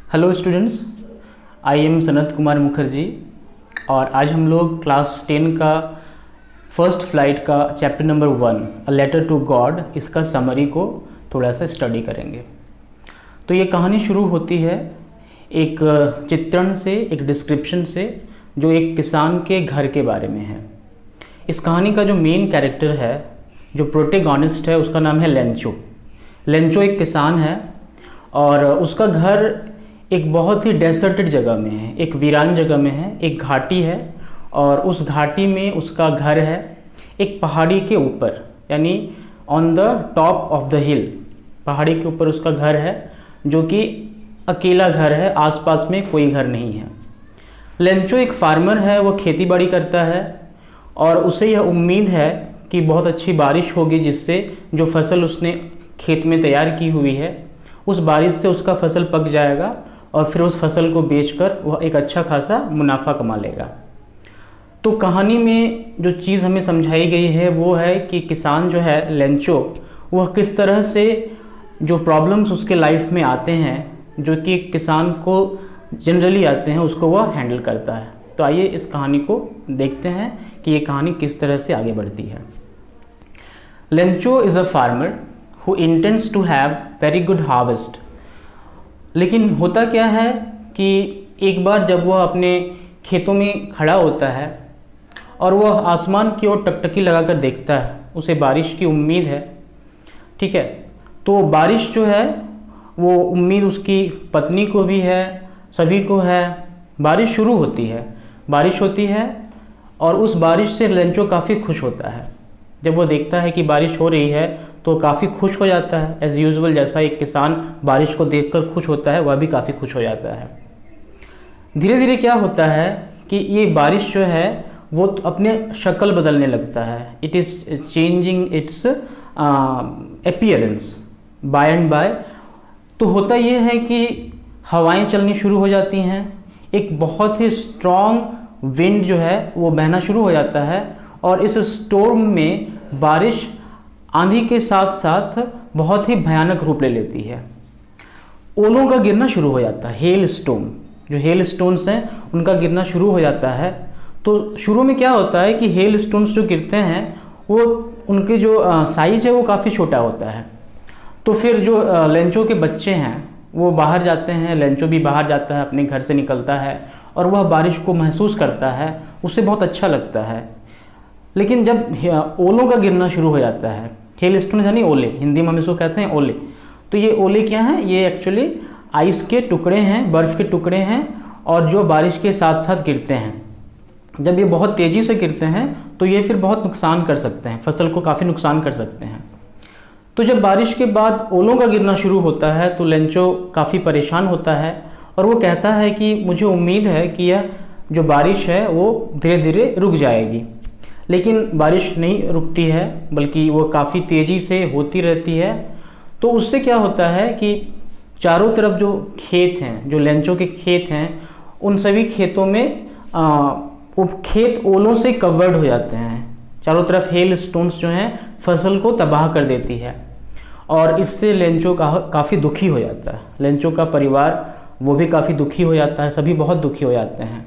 Hello students, I am Sanat Kumar Mukherjee और आज हम लोग क्लास 10 का फर्स्ट फ्लाइट का chapter number 1 a letter to God इसका समरी को थोड़ा सा स्टडी करेंगे। तो ये कहानी शुरू होती है एक चित्रण से, एक डिस्क्रिप्शन से जो एक किसान के घर के बारे में है। इस कहानी का जो मेन कैरेक्टर है, जो प्रोटेगोनिस्ट है, उसका नाम है लेंचो। लेंचो एक किसान है और उसका घर एक बहुत ही डेसर्टेड जगह में है, एक वीरान जगह में है, एक घाटी है और उस घाटी में उसका घर है एक पहाड़ी के ऊपर, यानी on the top of the हिल। पहाड़ी के ऊपर उसका घर है जो कि अकेला घर है, आसपास में कोई घर नहीं है। लेंचो एक फार्मर है, वो खेती बाड़ी करता है और उसे यह उम्मीद है कि बहुत अच्छी बारिश होगी जिससे जो फसल उसने खेत में तैयार की हुई है उस बारिश से उसका फसल पक जाएगा और फिर उस फसल को बेचकर वह एक अच्छा खासा मुनाफा कमा लेगा। तो कहानी में जो चीज़ हमें समझाई गई है वो है कि किसान जो है लेंचो, वह किस तरह से जो प्रॉब्लम्स उसके लाइफ में आते हैं, जो कि किसान को जनरली आते हैं, उसको वह हैंडल करता है। तो आइए इस कहानी को देखते हैं कि ये कहानी किस तरह से आगे बढ़ती है। Lencho is a farmer who intends to have very good harvest. लेकिन होता क्या है कि एक बार जब वह अपने खेतों में खड़ा होता है और वह आसमान की ओर टकटकी लगाकर देखता है, उसे बारिश की उम्मीद है। ठीक है, तो बारिश जो है वो उम्मीद उसकी पत्नी को भी है, सभी को है। बारिश शुरू होती है, बारिश होती है और उस बारिश से लेंचो काफ़ी खुश होता है। जब वो देखता है कि बारिश हो रही है तो काफ़ी खुश हो जाता है। एज़ यूजुअल जैसा एक किसान बारिश को देखकर खुश होता है, वह भी काफ़ी खुश हो जाता है। धीरे धीरे क्या होता है कि ये बारिश जो है वो अपने शक्ल बदलने लगता है। It is changing its appearance by and by. तो होता ये है कि हवाएं चलनी शुरू हो जाती हैं, एक बहुत ही स्ट्रॉन्ग विंड जो है वो बहना शुरू हो जाता है और इस स्टॉर्म में बारिश आंधी के साथ साथ बहुत ही भयानक रूप ले लेती है। ओलों का गिरना शुरू हो जाता है, हेल स्टोन, जो हेल स्टोन्स हैं उनका गिरना शुरू हो जाता है। तो शुरू में क्या होता है कि हेल स्टोन्स जो गिरते हैं वो उनके जो साइज है वो काफ़ी छोटा होता है। तो फिर जो लेंचो के बच्चे हैं वो बाहर जाते हैं, लेंचो भी बाहर जाता है, अपने घर से निकलता है और वह बारिश को महसूस करता है, उसे बहुत अच्छा लगता है। लेकिन जब ओलों का गिरना शुरू हो जाता है, हेल स्टोन यानी ओले, हिंदी में हम इसको कहते हैं ओले। तो ये ओले क्या हैं? ये एक्चुअली आइस के टुकड़े हैं, बर्फ़ के टुकड़े हैं और जो बारिश के साथ साथ गिरते हैं। जब ये बहुत तेज़ी से गिरते हैं तो ये फिर बहुत नुकसान कर सकते हैं, फसल को काफ़ी नुकसान कर सकते हैं। तो जब बारिश के बाद ओलों का गिरना शुरू होता है तो लेंचो काफ़ी परेशान होता है और वो कहता है कि मुझे उम्मीद है कि यह जो बारिश है वो धीरे धीरे रुक जाएगी। लेकिन बारिश नहीं रुकती है, बल्कि वो काफ़ी तेज़ी से होती रहती है। तो उससे क्या होता है कि चारों तरफ जो खेत हैं, जो लेंचो के खेत हैं, उन सभी खेतों में वो खेत ओलों से कवर्ड हो जाते हैं। चारों तरफ हेल स्टोन्स जो हैं फसल को तबाह कर देती है और इससे लेंचो काफ़ी दुखी हो जाता है। लेंचो का परिवार वो भी काफ़ी दुखी हो जाता है, सभी बहुत दुखी हो जाते हैं।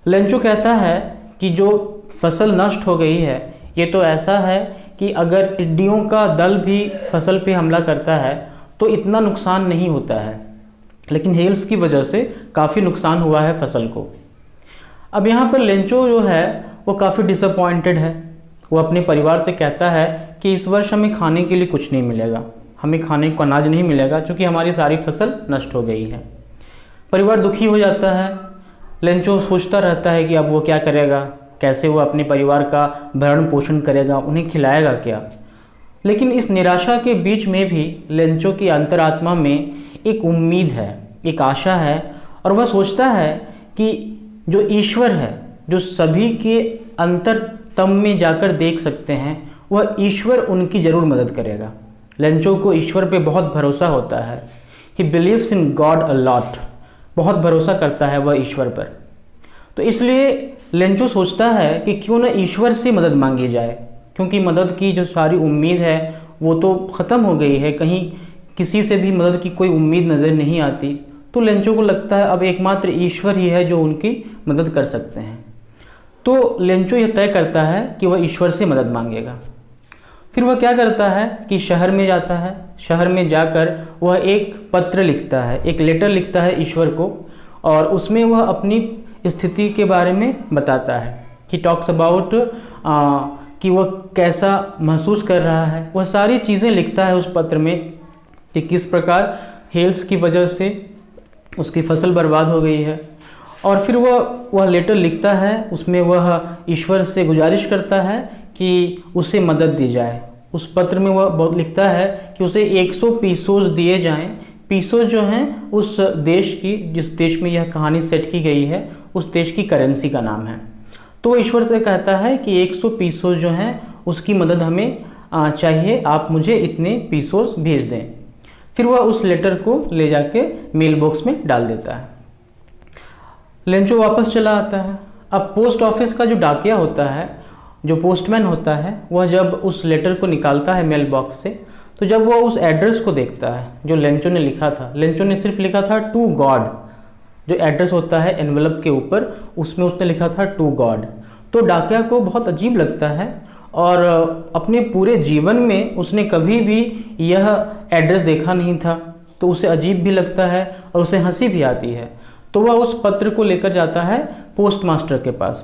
लेंचो कहता है कि जो फसल नष्ट हो गई है ये तो ऐसा है कि अगर टिड्डियों का दल भी फसल पे हमला करता है तो इतना नुकसान नहीं होता है, लेकिन हेल्स की वजह से काफ़ी नुकसान हुआ है फसल को। अब यहाँ पर लेंचो जो है वो काफ़ी डिसअपॉइंटेड है। वो अपने परिवार से कहता है कि इस वर्ष हमें खाने के लिए कुछ नहीं मिलेगा, हमें खाने को अनाज नहीं मिलेगा क्योंकि हमारी सारी फसल नष्ट हो गई है। परिवार दुखी हो जाता है। लेंचो सोचता रहता है कि अब वो क्या करेगा, कैसे वो अपने परिवार का भरण पोषण करेगा, उन्हें खिलाएगा क्या। लेकिन इस निराशा के बीच में भी लेंचो की अंतरात्मा में एक उम्मीद है, एक आशा है और वह सोचता है कि जो ईश्वर है, जो सभी के अंतरतम में जाकर देख सकते हैं, वह ईश्वर उनकी ज़रूर मदद करेगा। लेंचो को ईश्वर पे बहुत भरोसा होता है। He believes in God a lot, बहुत भरोसा करता है वह ईश्वर पर। तो इसलिए लेंचो सोचता है कि क्यों न ईश्वर से मदद मांगी जाए, क्योंकि मदद की जो सारी उम्मीद है वो तो ख़त्म हो गई है, कहीं किसी से भी मदद की कोई उम्मीद नज़र नहीं आती। तो लेंचो को लगता है अब एकमात्र ईश्वर ही है जो उनकी मदद कर सकते हैं। तो लेंचो यह तय करता है कि वह ईश्वर से मदद मांगेगा। फिर वह क्या करता है कि शहर में जाता है। शहर में जाकर वह एक पत्र लिखता है, एक लेटर लिखता है ईश्वर को, और उसमें वह अपनी स्थिति के बारे में बताता है कि टॉक्स अबाउट कि वह कैसा महसूस कर रहा है। वह सारी चीज़ें लिखता है उस पत्र में कि किस प्रकार हेल्स की वजह से उसकी फसल बर्बाद हो गई है। और फिर वह लेटर लिखता है, उसमें वह ईश्वर से गुजारिश करता है कि उसे मदद दी जाए। उस पत्र में वह बहुत लिखता है कि उसे 100 पीसोस दिए जाएं। पीसोस जो हैं उस देश की, जिस देश में यह कहानी सेट की गई है, उस देश की करेंसी का नाम है। तो वह ईश्वर से कहता है कि 100 पीसोस जो हैं उसकी मदद हमें चाहिए, आप मुझे इतने पीसोस भेज दें। फिर वह उस लेटर को ले जाके मेल बॉक्स में डाल देता है। लेंचो वापस चला आता है। अब पोस्ट ऑफिस का जो डाकिया होता है, जो पोस्टमैन होता है, वह जब उस लेटर को निकालता है मेल बॉक्स से, तो जब वह उस एड्रेस को देखता है जो लेंचो ने लिखा था, लेंचो ने सिर्फ लिखा था टू गॉड। जो एड्रेस होता है एनवेलप के ऊपर, उसमें उसने लिखा था टू गॉड। तो डाकिया को बहुत अजीब लगता है, और अपने पूरे जीवन में उसने कभी भी यह एड्रेस देखा नहीं था, तो उसे अजीब भी लगता है और उसे हंसी भी आती है। तो वह उस पत्र को लेकर जाता है पोस्ट मास्टर के पास।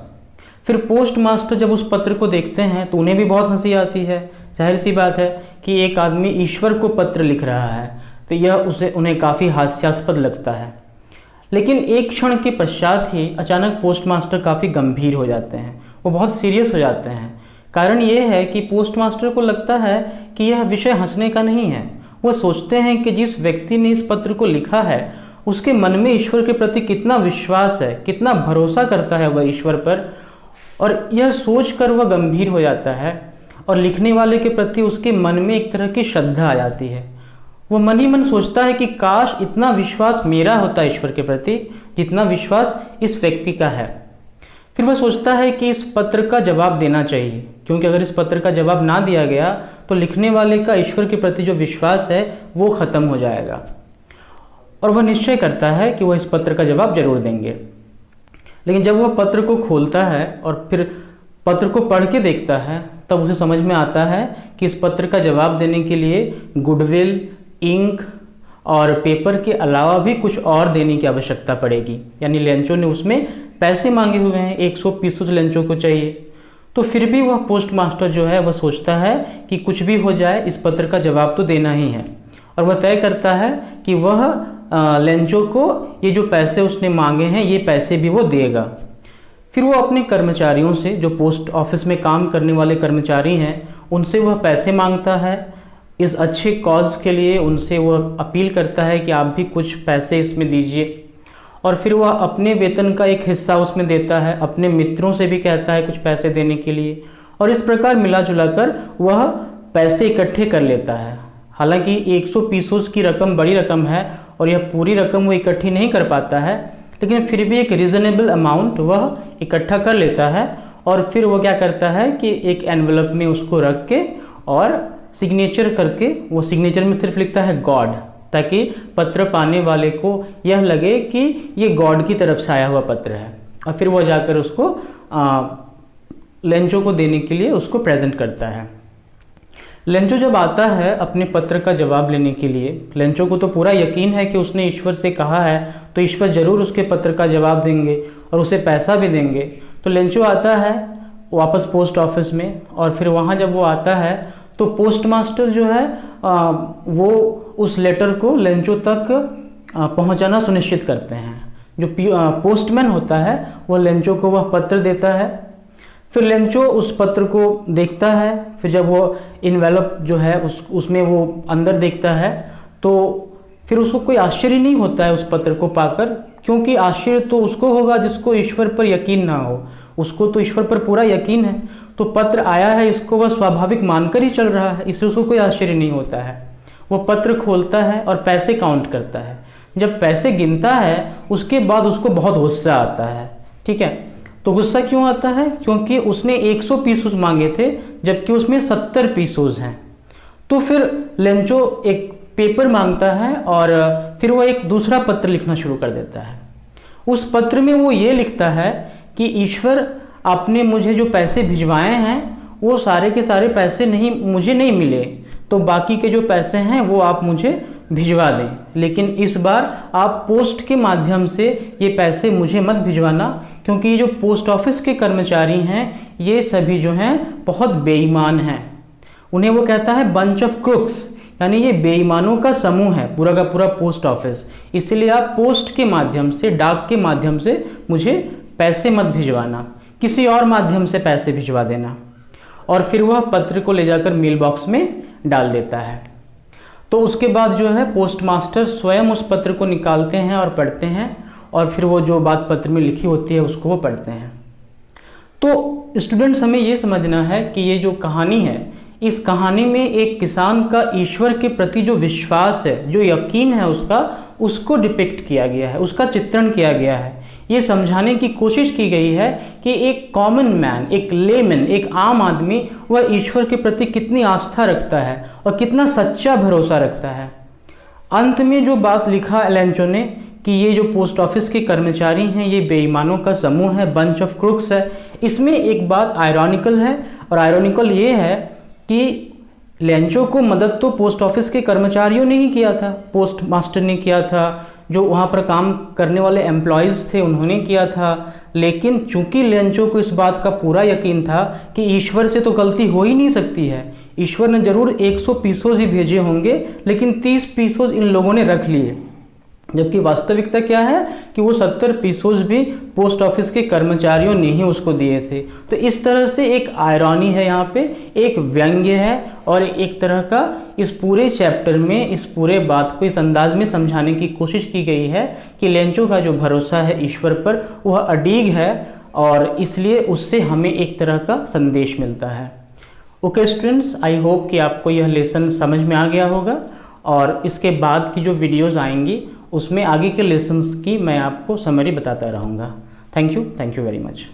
फिर पोस्ट मास्टर जब उस पत्र को देखते हैं तो उन्हें भी बहुत हंसी आती है। जाहिर सी बात है कि एक आदमी ईश्वर को पत्र लिख रहा है, तो यह उन्हें काफ़ी हास्यास्पद लगता है। लेकिन एक क्षण के पश्चात ही अचानक पोस्ट मास्टर काफ़ी गंभीर हो जाते हैं, वो बहुत सीरियस हो जाते हैं। कारण ये है कि पोस्ट मास्टर को लगता है कि यह विषय हंसने का नहीं है। वह सोचते हैं कि जिस व्यक्ति ने इस पत्र को लिखा है उसके मन में ईश्वर के प्रति कितना विश्वास है, कितना भरोसा करता है वह ईश्वर पर, और यह सोचकर वह गंभीर हो जाता है और लिखने वाले के प्रति उसके मन में एक तरह की श्रद्धा आ जाती है। वह मन ही मन सोचता है कि काश इतना विश्वास मेरा होता ईश्वर के प्रति जितना विश्वास इस व्यक्ति का है। फिर वह सोचता है कि इस पत्र का जवाब देना चाहिए, क्योंकि अगर इस पत्र का जवाब ना दिया गया तो लिखने वाले का ईश्वर के प्रति जो विश्वास है वो ख़त्म हो जाएगा। और वह निश्चय करता है कि वह इस पत्र का जवाब जरूर देंगे। लेकिन जब वह पत्र को खोलता है और फिर पत्र को पढ़ के देखता है, तब उसे समझ में आता है कि इस पत्र का जवाब देने के लिए गुडविल, इंक और पेपर के अलावा भी कुछ और देने की आवश्यकता पड़ेगी। यानी लेंचो ने उसमें पैसे मांगे हुए हैं, 100 पीसोस लेंचो को चाहिए। तो फिर भी वह पोस्ट मास्टर जो है वह सोचता है कि कुछ भी हो जाए इस पत्र का जवाब तो देना ही है, और वह तय करता है कि वह लेंचो को ये जो पैसे उसने मांगे हैं ये पैसे भी वो देगा। फिर वो अपने कर्मचारियों से, जो पोस्ट ऑफिस में काम करने वाले कर्मचारी हैं, उनसे वह पैसे मांगता है इस अच्छे कॉज के लिए। उनसे वह अपील करता है कि आप भी कुछ पैसे इसमें दीजिए, और फिर वह अपने वेतन का एक हिस्सा उसमें देता है। अपने मित्रों से भी कहता है कुछ पैसे देने के लिए, और इस प्रकार मिला जुला कर वह पैसे इकट्ठे कर लेता है। हालांकि 100 पीसोस की रकम बड़ी रकम है और यह पूरी रकम वो इकट्ठी नहीं कर पाता है, लेकिन फिर भी एक रीज़नेबल अमाउंट वह इकट्ठा कर लेता है। और फिर वह क्या करता है कि एक एनवलप में उसको रख के और सिग्नेचर करके, वो सिग्नेचर में सिर्फ लिखता है गॉड, ताकि पत्र पाने वाले को यह लगे कि ये गॉड की तरफ से आया हुआ पत्र है। और फिर वह जाकर उसको लेंचो को देने के लिए उसको प्रेजेंट करता है। लेंचो जब आता है अपने पत्र का जवाब लेने के लिए, लेंचो को तो पूरा यकीन है कि उसने ईश्वर से कहा है तो ईश्वर जरूर उसके पत्र का जवाब देंगे और उसे पैसा भी देंगे। तो लेंचो आता है वापस पोस्ट ऑफिस में, और फिर वहाँ जब वो आता है तो पोस्ट मास्टर जो है वो उस लेटर को लेंचो तक पहुँचाना सुनिश्चित करते हैं। जो पोस्टमैन होता है वह लेंचो को वह पत्र देता है। फिर लेंचो उस पत्र को देखता है। फिर जब वो इन्वेलप जो है उसमें वो अंदर देखता है तो फिर उसको कोई आश्चर्य नहीं होता है उस पत्र को पाकर, क्योंकि आश्चर्य तो उसको होगा जिसको ईश्वर पर यकीन ना हो। उसको तो ईश्वर पर पूरा यकीन है, तो पत्र आया है इसको वह स्वाभाविक मानकर ही चल रहा है, इससे उसको कोई आश्चर्य नहीं होता है। वो पत्र खोलता है और पैसे काउंट करता है। जब पैसे गिनता है उसके बाद उसको बहुत गुस्सा आता है। ठीक है, तो गुस्सा क्यों आता है? क्योंकि उसने 100 पीसोस मांगे थे जबकि उसमें 70 पीसोस हैं। तो फिर लेंचो एक पेपर मांगता है और फिर वो एक दूसरा पत्र लिखना शुरू कर देता है। उस पत्र में वो ये लिखता है कि ईश्वर, आपने मुझे जो पैसे भिजवाए हैं वो सारे के सारे पैसे मुझे नहीं मिले, तो बाकी के जो पैसे हैं वो आप मुझे भिजवा दें, लेकिन इस बार आप पोस्ट के माध्यम से ये पैसे मुझे मत भिजवाना, क्योंकि ये जो पोस्ट ऑफिस के कर्मचारी हैं ये सभी जो हैं बहुत बेईमान हैं। उन्हें वो कहता है बंच ऑफ क्रुक्स, यानी ये बेईमानों का समूह है पूरा का पूरा पोस्ट ऑफिस, इसलिए आप पोस्ट के माध्यम से, डाक के माध्यम से मुझे पैसे मत भिजवाना, किसी और माध्यम से पैसे भिजवा देना। और फिर वह पत्र को ले जाकर मेल बॉक्स में डाल देता है। तो उसके बाद जो है पोस्ट मास्टर स्वयं उस पत्र को निकालते हैं और पढ़ते हैं, और फिर वो जो बात पत्र में लिखी होती है उसको वो पढ़ते हैं। तो स्टूडेंट्स, हमें ये समझना है कि ये जो कहानी है, इस कहानी में एक किसान का ईश्वर के प्रति जो विश्वास है, जो यकीन है उसको डिपिक्ट किया गया है, उसका चित्रण किया गया है। ये समझाने की कोशिश की गई है कि एक कॉमन मैन, एक लेमैन, एक आम आदमी वह ईश्वर के प्रति कितनी आस्था रखता है और कितना सच्चा भरोसा रखता है। अंत में जो बात लिखा एलेंचो ने कि ये जो पोस्ट ऑफिस के कर्मचारी हैं ये बेईमानों का समूह है, बंच ऑफ क्रुक्स है, इसमें एक बात आयरॉनिकल है, और आयरॉनिकल ये है कि लेंचो को मदद तो पोस्ट ऑफिस के कर्मचारियों ने ही किया था, पोस्ट मास्टर ने किया था, जो वहाँ पर काम करने वाले एम्प्लॉयज़ थे उन्होंने किया था, लेकिन चूंकि लेंचो को इस बात का पूरा यकीन था कि ईश्वर से तो गलती हो ही नहीं सकती है, ईश्वर ने ज़रूर 100 पीसोज ही भेजे होंगे, लेकिन 30 पीसोज इन लोगों ने रख लिए, जबकि वास्तविकता क्या है कि वो 70 पीसोज भी पोस्ट ऑफिस के कर्मचारियों ने ही उसको दिए थे। तो इस तरह से एक आयरॉनी है यहाँ पे, एक व्यंग्य है, और एक तरह का इस पूरे चैप्टर में इस पूरे बात को इस अंदाज में समझाने की कोशिश की गई है कि लेंचो का जो भरोसा है ईश्वर पर वह अडीग है, और इसलिए उससे हमें एक तरह का संदेश मिलता है। ओके स्टूडेंट्स, आई होप कि आपको यह लेसन समझ में आ गया होगा, और इसके बाद की जो वीडियोज़ आएंगी उसमें आगे के लेसन्स की मैं आपको समरी बताता रहूँगा। Thank you very much.